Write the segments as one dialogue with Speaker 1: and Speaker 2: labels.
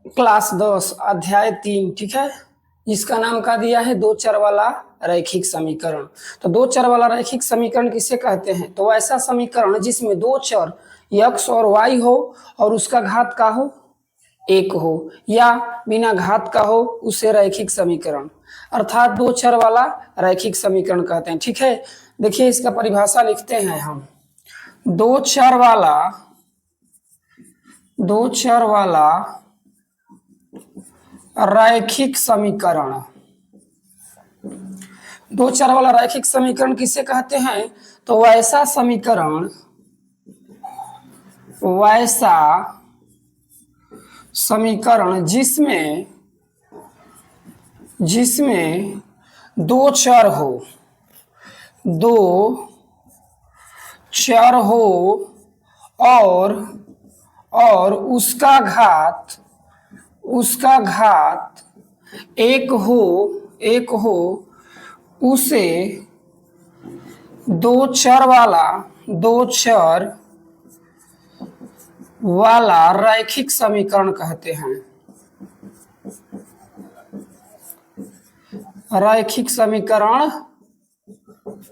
Speaker 1: Class 10 अध्याय 3, ठीक है, जिसका नाम का दिया है दो चर वाला रैखिक समीकरण। तो दो चर वाला रैखिक समीकरण किसे कहते हैं? तो ऐसा समीकरण जिसमें दो चर x और y हो और उसका घात का हो 1 हो या बिना घात का हो, उसे रैखिक समीकरण अर्थात दो चर वाला रैखिक समीकरण कहते हैं। ठीक है, देखिए इसका परिभाषा लिखते हैं हम। दो चर वाला रैखिक समीकरण, दो चर वाला रैखिक समीकरण किसे कहते हैं? तो वैसा समीकरण जिसमें दो चर हो और उसका घात एक हो, उसे दो चर वाला रैखिक समीकरण कहते हैं। रैखिक समीकरण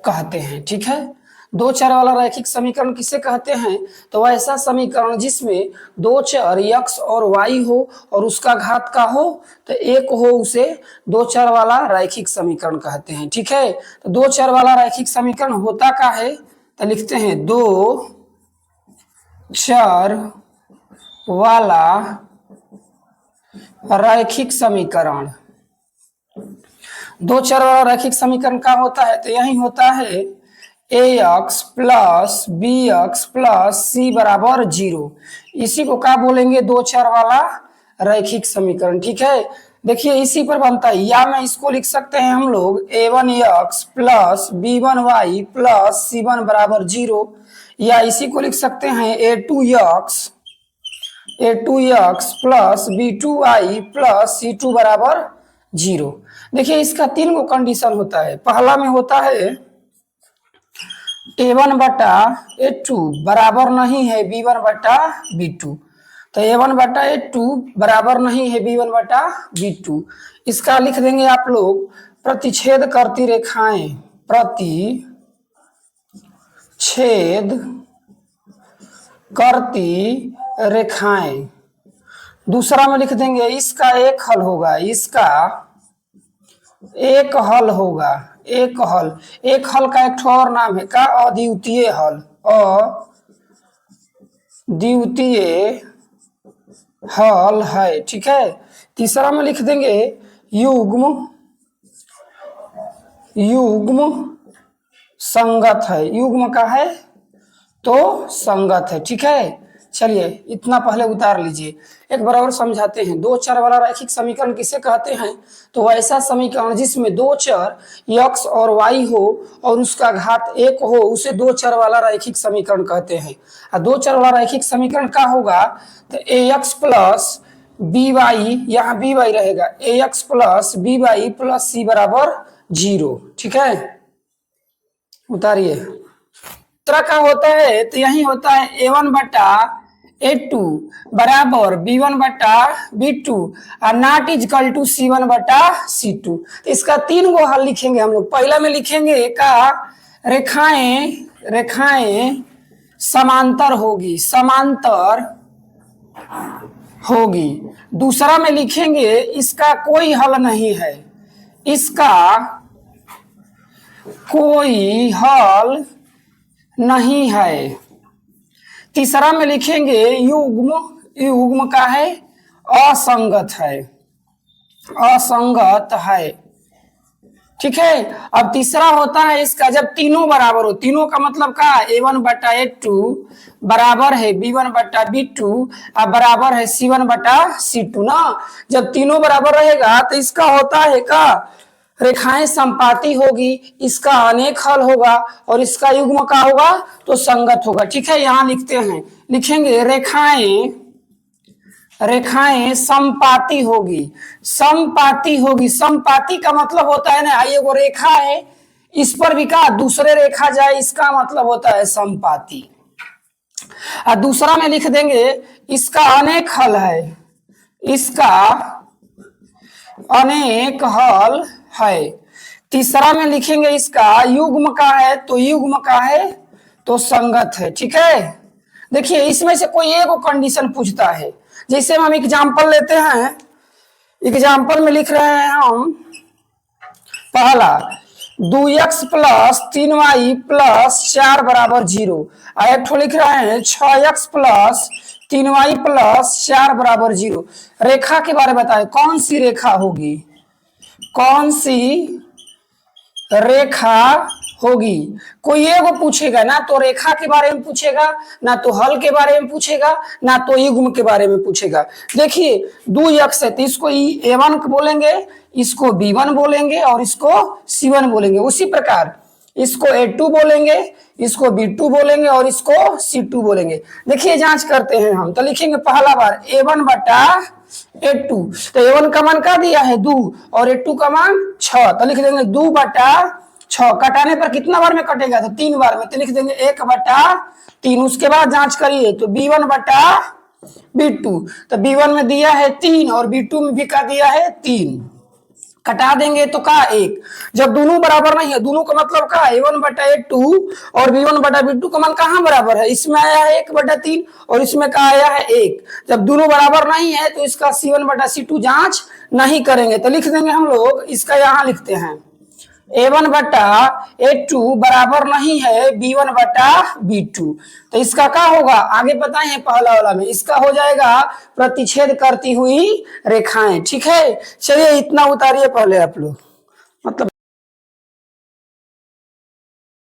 Speaker 1: कहते हैं। ठीक है, दो चर वाला रैखिक समीकरण किसे कहते हैं? तो ऐसा समीकरण जिसमें दो चर x और y हो और उसका घात का हो तो 1 हो, उसे दो चर वाला रैखिक समीकरण कहते हैं। ठीक है, तो दो चर वाला रैखिक समीकरण होता क्या है? तो लिखते हैं दो चर वाला रैखिक समीकरण। दो चर वाला रैखिक समीकरण क्या होता है? तो यही होता है ax plus bx plus c बराबर 0। इसी को क्या बोलेंगे? दो चर वाला रैखिक समीकरण। ठीक है, देखिए इसी पर बनता है, या मैं इसको लिख सकते हैं हम लोग a1x plus b1y plus c1 बराबर 0, या इसी को लिख सकते हैं a2x plus b2y plus c2 बराबर 0। देखिए इसका 3 गो कंडीशन होता है। पहला में होता है a1 बटा a2 बराबर नहीं है b1 बटा b2, तो a1 बटा a2 बराबर नहीं है b1 बटा b2। इसका लिख देंगे आप लोग प्रतिच्छेद करती रेखाएं। दूसरा में लिख देंगे इसका एक हल होगा, एक हल का एक और नाम है का अद्वितीय हल है। ठीक है, तीसरा में लिख देंगे युग्म संगत है। युग्म का है तो संगत है। ठीक है, चलिए इतना पहले उतार लीजिए, एक बराबर समझाते हैं। दो चर वाला रैखिक समीकरण किसे कहते हैं? तो ऐसा समीकरण जिसमें दो चर x और y हो और उसका घात 1 हो, उसे दो चर वाला रैखिक समीकरण कहते हैं। और दो चर वाला रैखिक समीकरण क्या होगा? तो ax प्लस by, यहाँ by रहेगा, ax plus by plus c बराबर 0। ठीक है, उतारिए। दूसरा क्या होता है? तो यही होता है a1 बटा a2 बराबर b1 बटा b2 और नॉट इक्वल टू c1 बटा c2। तो इसका 3 गो हल लिखेंगे हम लोग। पहला में लिखेंगे का रेखाएं समांतर होगी। दूसरा में लिखेंगे इसका कोई हल नहीं है, इसका कोई हल नहीं है। तीसरा में लिखेंगे युग्म का है असंगत है। ठीक है, अब तीसरा होता है इसका जब तीनों बराबर हो। तीनों का मतलब क्या? a1 बटा a2 बराबर है b1 बटा b2 और बराबर है c1 बटा c2 ना। जब तीनों बराबर रहेगा तो इसका होता है का रेखाएं संपाती होगी, इसका अनेक हल होगा और इसका युग्म का होगा तो संगत होगा। ठीक है, यहाँ लिखेंगे रेखाएं संपाती होगी। संपाती का मतलब होता है ना, ये वो रेखा है, इस पर भी का दूसरे रेखा जाए, इसका मतलब होता है संपाती। और दूसरा में लिख देंगे इसका अनेक हल है, इसका अनेक हल है। तीसरा में लिखेंगे इसका युग्म का है, तो युग्म का है तो संगत है। ठीक है, देखिए इसमें से कोई एक कंडीशन पूछता है, जैसे हम एग्जाम्पल लेते हैं, एग्जाम्पल में लिख रहे हैं हम पहला 2x प्लस 3y प्लस 4 बराबर 0, और एक ठो लिख रहे हैं 6x प्लस 3y प्लस 4 बराबर 0। रेखा के बारे में बताएं, कौन सी रेखा होगी, कौन सी रेखा होगी। कोई एगो पूछेगा ना, तो रेखा के बारे में पूछेगा, ना तो हल के बारे में पूछेगा, ना तो युग्म के बारे में पूछेगा। देखिए 2x है तो इसको a1 बोलेंगे, इसको b1 बोलेंगे और इसको c1 बोलेंगे। उसी प्रकार इसको a2 बोलेंगे, इसको b2 बोलेंगे और इसको c2 बोलेंगे। देखिए जांच करते हैं हम, तो लिखेंगे पहला बार a1 बटा a2, तो a1 का मान क्या दिया है 2 और a2 का मान 6, तो लिख देंगे 2 बटा 6। कटाने पर कितना बार में कटेगा, तो 3 बार में, तो लिख देंगे 1 बटा 3। उसके बाद जांच करिए तो b1 बटा b2, तो b1 में दिया है 3 और b2 में भी का दिया है 3, कटा देंगे तो का 1। जब दोनों बराबर नहीं है, दोनों का मतलब का a1 बटा a2 और b1 बटा b2 का मान कहाँ बराबर है, इसमें आया है 1 बटा 3 और इसमें का आया है 1। जब दोनों बराबर नहीं है तो इसका c1 बटा c2 जांच नहीं करेंगे, तो लिख देंगे हम लोग, इसका यहाँ लिखते हैं a1 बटा a2 बराबर नहीं है b1 बटा b2, तो इसका क्या होगा आगे बताए पहला वाला में, इसका हो जाएगा प्रतिच्छेद करती हुई रेखाएं। ठीक है, चलिए इतना उतारिए पहले आप लोग।